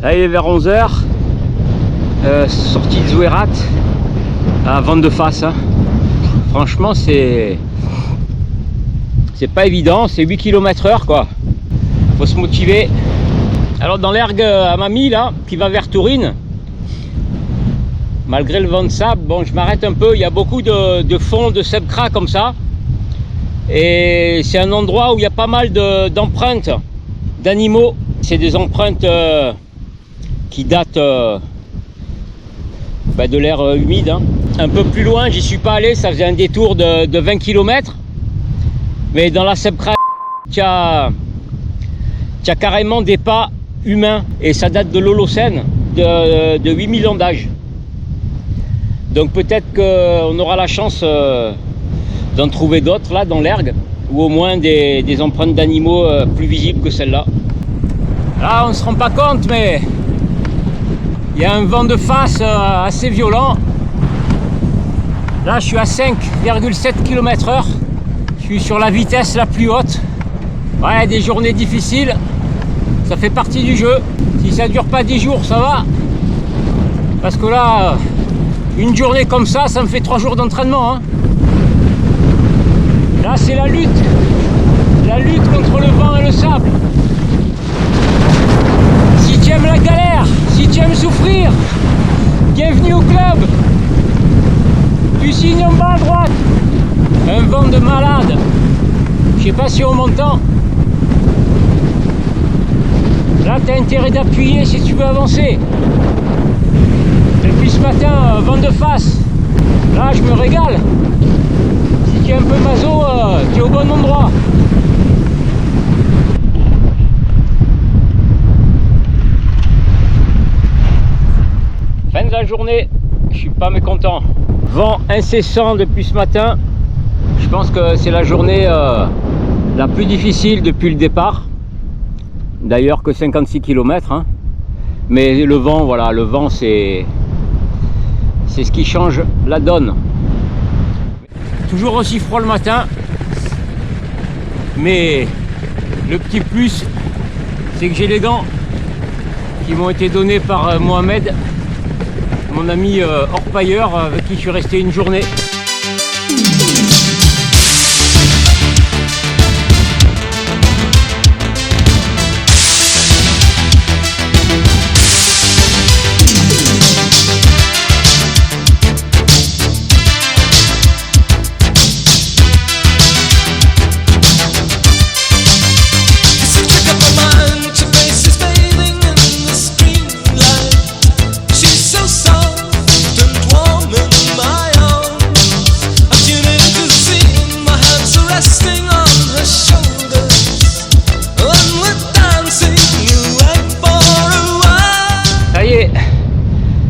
Là il est vers 11 h, sortie de Zouérat, à vent de face. Hein. Franchement c'est pas évident, c'est 8 km/h quoi. Faut se motiver. Alors dans l'ergue à Mamie là, qui va vers Tourine, malgré le vent de sable, bon je m'arrête un peu, il y a beaucoup de fonds de sebkra comme ça. Et c'est un endroit où il y a pas mal d'empreintes d'animaux. C'est des empreintes qui datent de l'ère humide. Hein. Un peu plus loin, j'y suis pas allé, ça faisait un détour de 20 km. Mais dans la sebkra, tu as carrément des pas humains. Et ça date de l'Holocène, de 8000 ans d'âge. Donc peut-être qu'on aura la chance d'en trouver d'autres là dans l'ergue. Ou au moins des empreintes d'animaux plus visibles que celle-là. Là on ne se rend pas compte, mais il y a un vent de face assez violent. Là je suis à 5,7 km/h. Je suis sur la vitesse la plus haute. Ouais, des journées difficiles, ça fait partie du jeu. Si ça dure pas 10 jours, ça va. Parce que là, une journée comme ça, ça me fait 3 jours d'entraînement. Hein. Là, c'est la lutte contre le vent et le sable. Si tu aimes la galère, si tu aimes souffrir, bienvenue au club. Tu signes en bas à droite. Un vent de malade. Je sais pas si on m'entend. Là, tu as intérêt d'appuyer si tu veux avancer. Depuis ce matin, vent de face. Là, je me régale. Si tu es un peu maso, tu es au bon endroit. Fin de la journée, je suis pas mécontent. Vent incessant depuis ce matin. Je pense que c'est la journée la plus difficile depuis le départ. D'ailleurs que 56 km. Hein. Mais le vent, voilà, le vent c'est ce qui change la donne. Toujours aussi froid le matin. Mais le petit plus, c'est que j'ai les gants qui m'ont été donnés par Mohamed, mon ami orpailleur avec qui je suis resté une journée.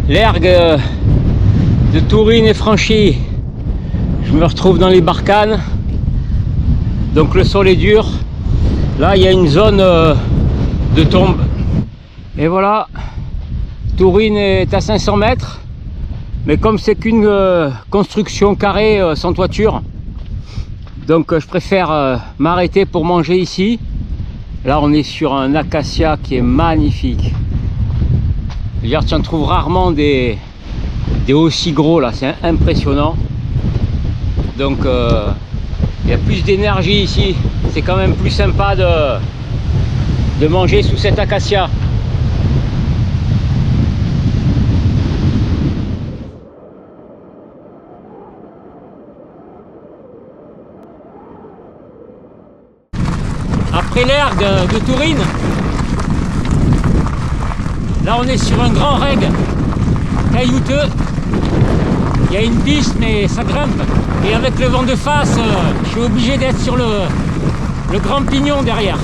L'ergue de Tourine est franchie. Je me retrouve dans les Barcanes. Donc le sol est dur. Là il y a une zone de tombe. Et voilà, Tourine est à 500 mètres. Mais comme c'est qu'une construction carrée sans toiture, donc je préfère m'arrêter pour manger ici. Là on est sur un acacia qui est magnifique. Tu en trouves rarement des aussi gros là, c'est impressionnant. Donc il y a plus d'énergie ici, c'est quand même plus sympa de manger sous cet acacia. Après l'ergue de Tourine, là on est sur un grand reg caillouteux. Il y a une piste mais ça grimpe. Et avec le vent de face, je suis obligé d'être sur le grand pignon derrière.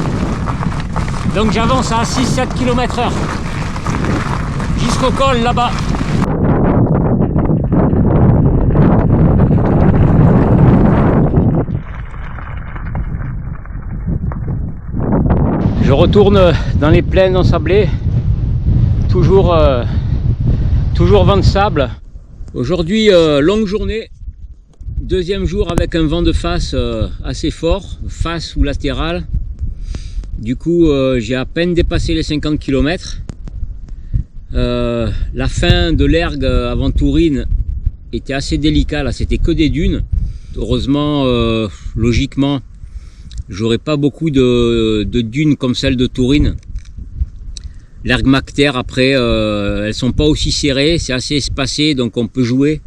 Donc j'avance à 6-7 km/h jusqu'au col là-bas. Je retourne dans les plaines ensablées. Toujours vent de sable. Aujourd'hui, longue journée. Deuxième jour avec un vent de face assez fort, face ou latéral. Du coup, j'ai à peine dépassé les 50 km. La fin de l'ergue avant Tourine était assez délicat, là c'était que des dunes. Heureusement, logiquement, j'aurais pas beaucoup de dunes comme celle de Tourine. L'ergue Macter après, elles sont pas aussi serrées, c'est assez espacé donc on peut jouer.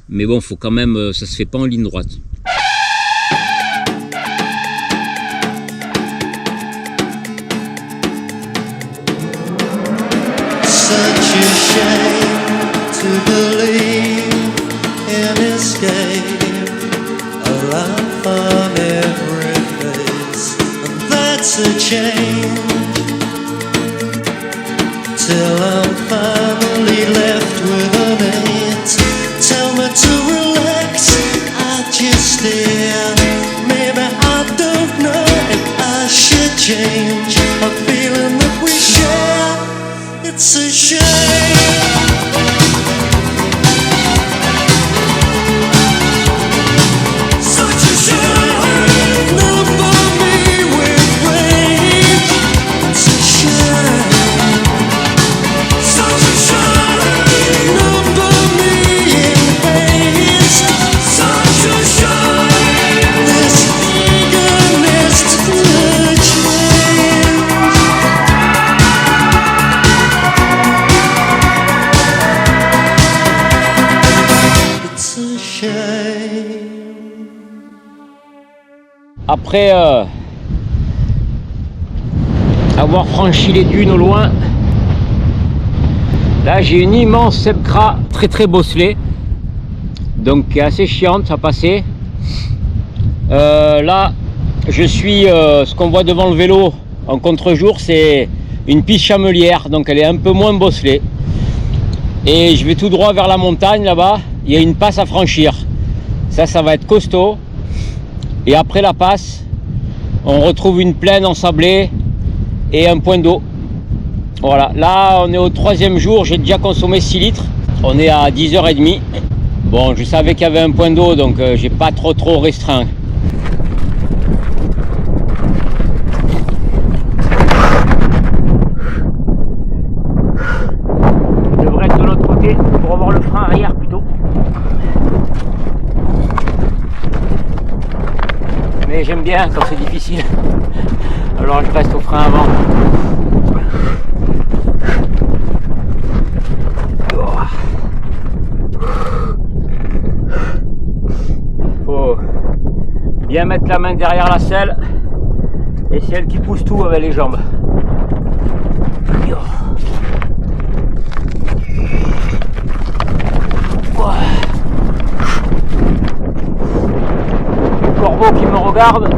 Mais bon, faut quand même, ça se fait pas en ligne droite. Such a shame to believe in escape, a laugh on every face, and that's a change. Till I'm finally left with an eight. Tell me to relax, I just stare. Maybe I don't know if I should change a feeling that we share. It's a shame. Such a shame. Number me with rage. It's a shame. Such a shame. Number me in haste. Such a shame. This eagerness to change. It's a shame. Après avoir franchi les dunes au loin, là j'ai une immense sebkra très bosselée, donc qui est assez chiante à passer. Là je suis ce qu'on voit devant le vélo en contre-jour, c'est une piste chamelière, donc elle est un peu moins bosselée. Et je vais tout droit vers la montagne là-bas, il y a une passe à franchir. Ça va être costaud. Et après la passe, on retrouve une plaine ensablée et un point d'eau. Voilà, là on est au 3e jour, j'ai déjà consommé 6 litres. On est à 10h30. Bon, je savais qu'il y avait un point d'eau, donc j'ai pas trop restreint. Je devrais être de l'autre côté pour avoir le frein arrière plutôt. Mais j'aime bien quand c'est difficile. Alors je reste au frein avant. Faut bien mettre la main derrière la selle. Et c'est elle qui pousse tout avec les jambes. Les corbeaux qui me regardent,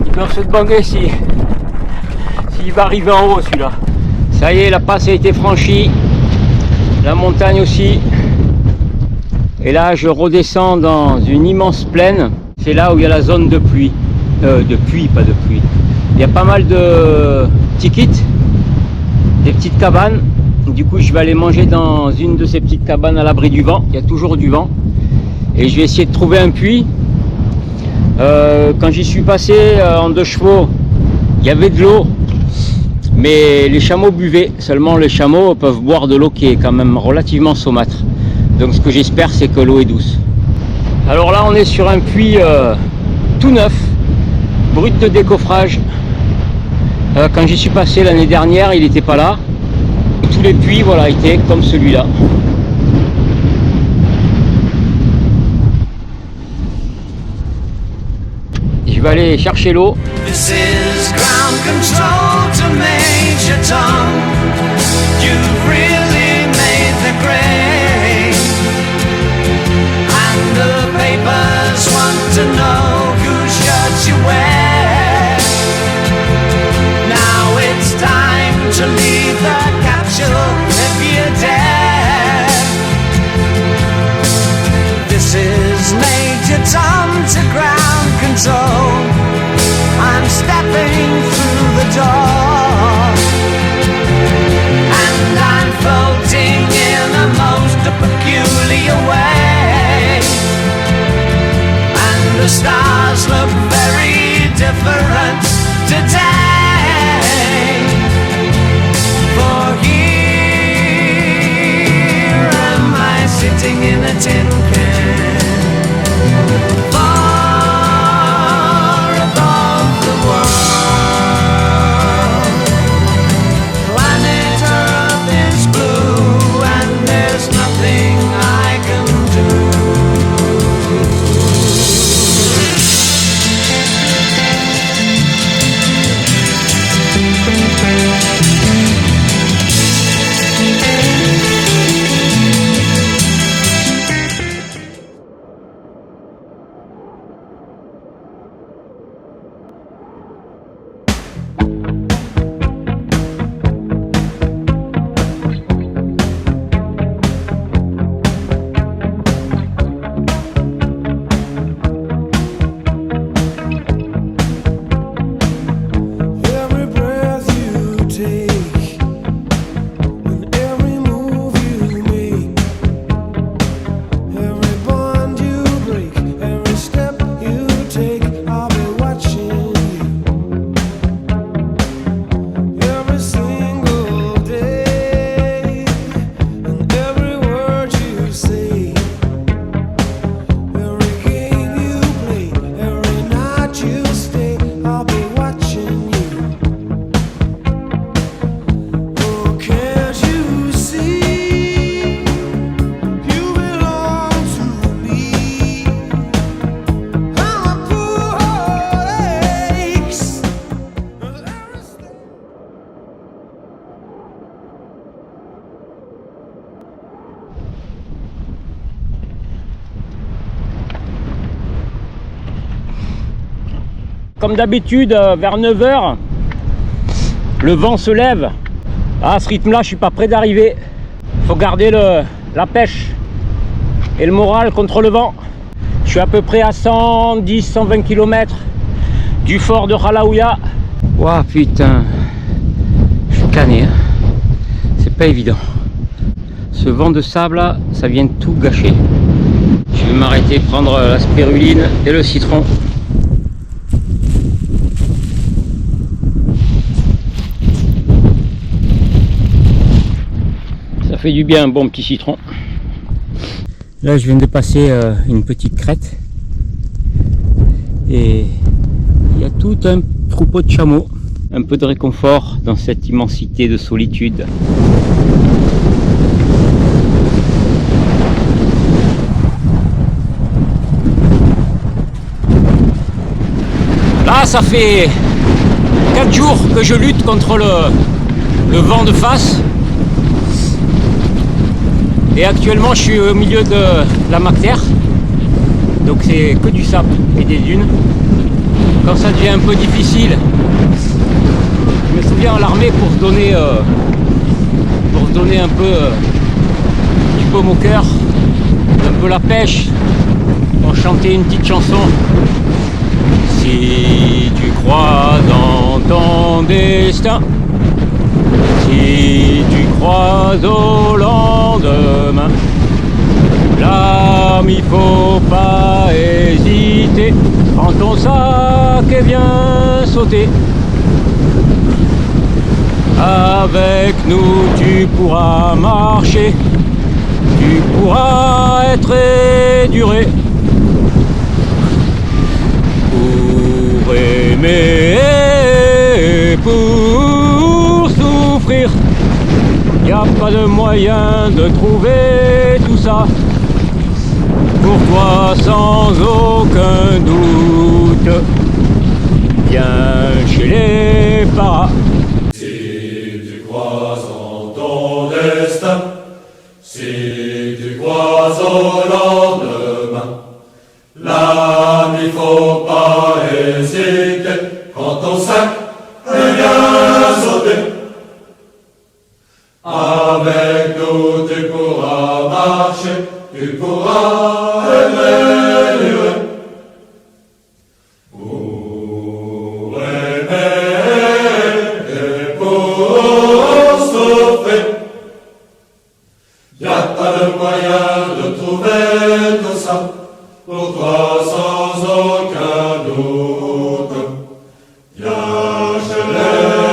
ils doivent se demander s'il va arriver en haut celui-là. Ça y est, la passe a été franchie, la montagne aussi. Et là je redescends dans une immense plaine. C'est là où il y a la zone de pluie. Pas de pluie. Il y a pas mal de tickets, des petites cabanes. Du coup je vais aller manger dans une de ces petites cabanes à l'abri du vent. Il y a toujours du vent. Et je vais essayer de trouver un puits. Quand j'y suis passé en 2 chevaux, il y avait de l'eau, mais les chameaux buvaient. Seulement les chameaux peuvent boire de l'eau qui est quand même relativement saumâtre. Donc ce que j'espère, c'est que l'eau est douce. Alors là on est sur un puits tout neuf, brut de décoffrage. Quand j'y suis passé l'année dernière, il n'était pas là. Tous les puits, voilà, étaient comme celui-là. Je vais aller chercher l'eau. This is ground control to Major Tom. You've really made the grade, and the papers want to know whose shirt you wear. Now it's time to leave the capsule if you dare. This is Major Tom to ground control. I'm stepping through the door, and I'm floating in a most peculiar way, and the stars look very different today, for tin can. Far above the world, planet Earth is blue, and there's nothing I can do. Every breath you take and every move you make, every bond you break, every step you take, I'll be watching you every single day, and every word you say, every game you play, every night you stay, I'll be watching you. Oh, can't you see? You belong to me. I'm a poor heartaches. Comme d'habitude, vers 9 h, le vent se lève. À ce rythme-là, je suis pas prêt d'arriver. Faut garder la pêche et le moral contre le vent. Je suis à peu près à 110-120 km du fort de Halaouia. Ouah putain, je suis cané, hein. C'est pas évident. Ce vent de sable là, ça vient tout gâcher. Je vais m'arrêter prendre la spiruline et le citron. Ça fait du bien un bon petit citron. Là je viens de passer une petite crête et il y a tout un troupeau de chameaux. Un peu de réconfort dans cette immensité de solitude. Là ça fait 4 jours que je lutte contre le vent de face. Et actuellement je suis au milieu de la Macter, donc c'est que du sable et des dunes. Quand ça devient un peu difficile, je me souviens à l'armée pour se donner un peu du baume au cœur, un peu la pêche, on chantait une petite chanson. Si tu crois dans ton destin, si tu crois au lendemain, l'âme, il faut pas hésiter. Prends ton sac et viens sauter. Avec nous tu pourras marcher, tu pourras être éduré. Pour aimer et pour souffrir, y a pas de moyen de trouver tout ça. Pour toi sans aucun doute, viens chez les paras. Si tu crois en ton destin, si tu crois au lendemain, l'âme, il faut pas hésiter. Prends ton sac et viens sauter. Avec nous tu pourras marcher, tu pourras être libre. Pour aimer et pour souffrir, y a pas de moyen de trouver tout ça. Pour toi sans aucun doute, viens chez les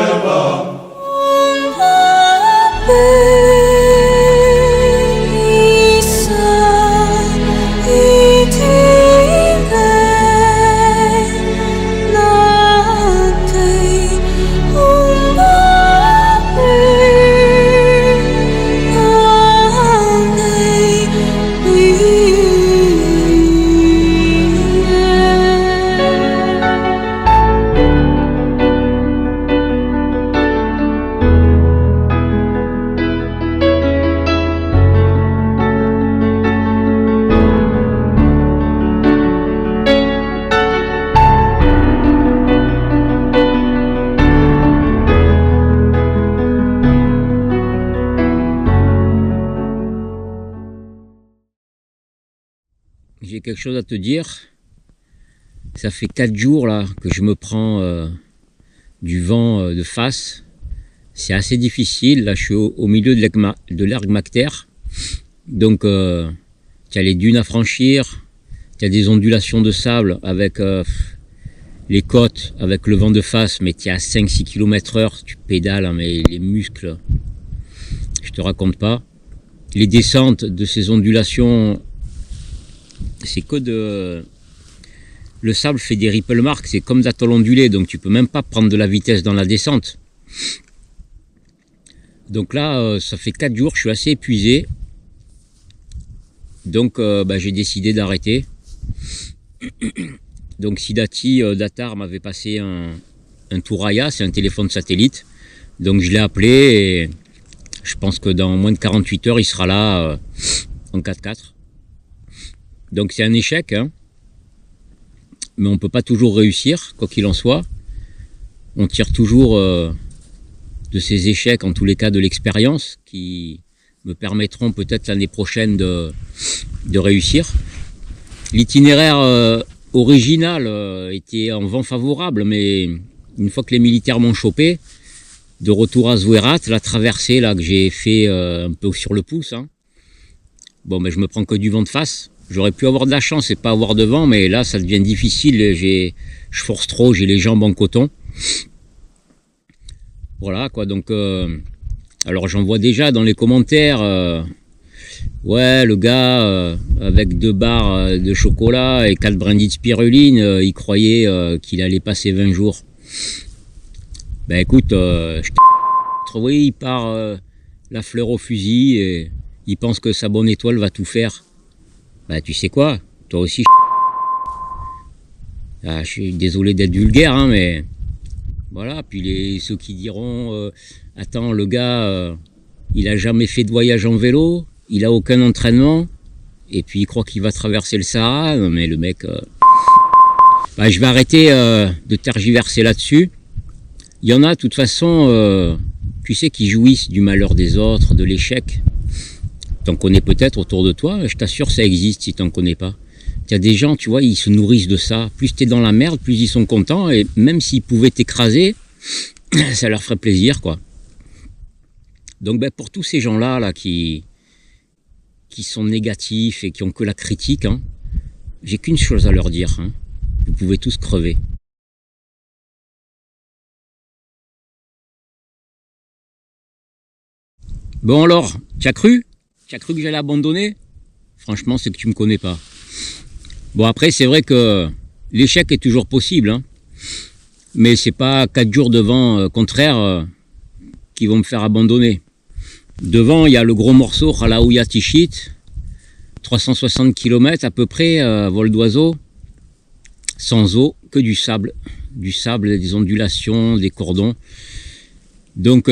j'ai quelque chose à te dire. Ça fait 4 jours là que je me prends du vent de face. C'est assez difficile. Là, je suis au milieu de l'Ergmacter. Donc, tu as les dunes à franchir. Tu as des ondulations de sable avec les côtes, avec le vent de face. Mais tu es à 5-6 km/h. Tu pédales, hein, mais les muscles, je te raconte pas. Les descentes de ces ondulations, c'est que de... Le sable fait des ripple marks, c'est comme d'atoll ondulé, donc tu peux même pas prendre de la vitesse dans la descente. Donc là, ça fait 4 jours, je suis assez épuisé. Donc j'ai décidé d'arrêter. Donc Sidati Datar m'avait passé un Touraya, c'est un téléphone satellite. Donc je l'ai appelé et je pense que dans moins de 48 heures, il sera là en 4x4. Donc c'est un échec, hein. Mais on ne peut pas toujours réussir, quoi qu'il en soit. On tire toujours de ces échecs, en tous les cas de l'expérience, qui me permettront peut-être l'année prochaine de réussir. L'itinéraire original était en vent favorable, mais une fois que les militaires m'ont chopé, de retour à Zouérat, la traversée là que j'ai fait un peu sur le pouce, hein. Bon, mais je me prends que du vent de face. J'aurais pu avoir de la chance et pas avoir de vent, mais là, ça devient difficile. Je force trop, j'ai les jambes en coton. Voilà, quoi. Donc, alors j'en vois déjà dans les commentaires. Ouais, le gars avec 2 barres de chocolat et 4 brindilles de spiruline, il croyait qu'il allait passer 20 jours. Ben écoute, oui, il part la fleur au fusil et il pense que sa bonne étoile va tout faire. Bah tu sais quoi, toi aussi je suis désolé d'être vulgaire, hein, mais voilà. Puis ceux qui diront attends, le gars il a jamais fait de voyage en vélo, il a aucun entraînement et puis il croit qu'il va traverser le Sahara. Non mais le mec je vais arrêter de tergiverser là-dessus. Il y en a de toute façon tu sais, qui jouissent du malheur des autres, de l'échec. T'en connais peut-être autour de toi, je t'assure ça existe si t'en connais pas. Il y a des gens, tu vois, ils se nourrissent de ça. Plus t'es dans la merde, plus ils sont contents, et même s'ils pouvaient t'écraser, ça leur ferait plaisir, quoi. Donc pour tous ces gens-là là, qui sont négatifs et qui ont que la critique, hein, j'ai qu'une chose à leur dire, hein. Vous pouvez tous crever. Bon alors, tu as cru que j'allais abandonner? Franchement, c'est que tu me connais pas. Bon après, c'est vrai que l'échec est toujours possible, hein. Mais c'est pas 4 jours de vent contraire qui vont me faire abandonner. Devant, il y a le gros morceau Khalaouia Tichit, 360 km à peu près, vol d'oiseau, sans eau, que du sable, des ondulations, des cordons. Donc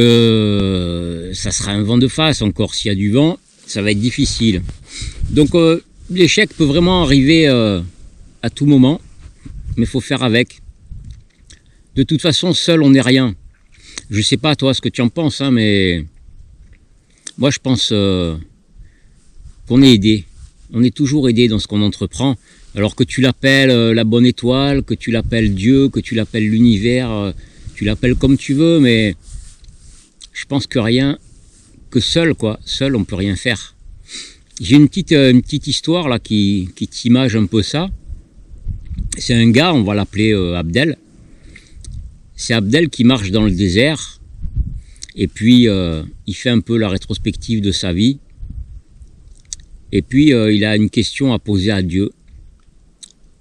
ça sera un vent de face encore. S'il y a du vent, ça va être difficile. Donc l'échec peut vraiment arriver à tout moment, mais il faut faire avec. De toute façon, seul on n'est rien. Je sais pas toi ce que tu en penses, hein, mais moi je pense qu'on est aidé. On est toujours aidé dans ce qu'on entreprend. Alors que tu l'appelles la bonne étoile, que tu l'appelles Dieu, que tu l'appelles l'univers, tu l'appelles comme tu veux, mais je pense que seul on peut rien faire. J'ai une petite histoire là qui t'image un peu ça. C'est un gars, on va l'appeler Abdel. C'est Abdel qui marche dans le désert et puis il fait un peu la rétrospective de sa vie. Et puis il a une question à poser à Dieu.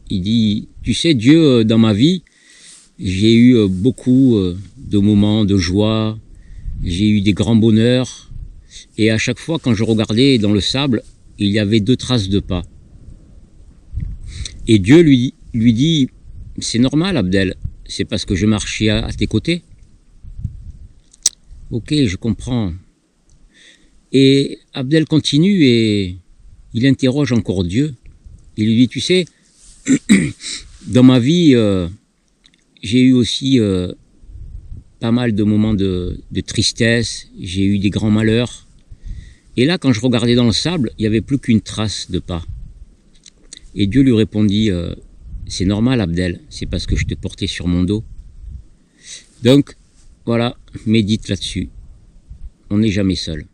Il dit, tu sais Dieu, dans ma vie, j'ai eu beaucoup de moments de joie, j'ai eu des grands bonheurs, et à chaque fois quand je regardais dans le sable, il y avait 2 traces de pas. Et Dieu lui dit, c'est normal Abdel, c'est parce que je marchais à tes côtés. Ok, je comprends. Et Abdel continue et il interroge encore Dieu. Il lui dit, tu sais, dans ma vie, j'ai eu aussi pas mal de moments de tristesse, j'ai eu des grands malheurs. Et là, quand je regardais dans le sable, il n'y avait plus qu'une trace de pas. Et Dieu lui répondit, c'est normal Abdel, c'est parce que je te portais sur mon dos. Donc, voilà, médite là-dessus. On n'est jamais seul.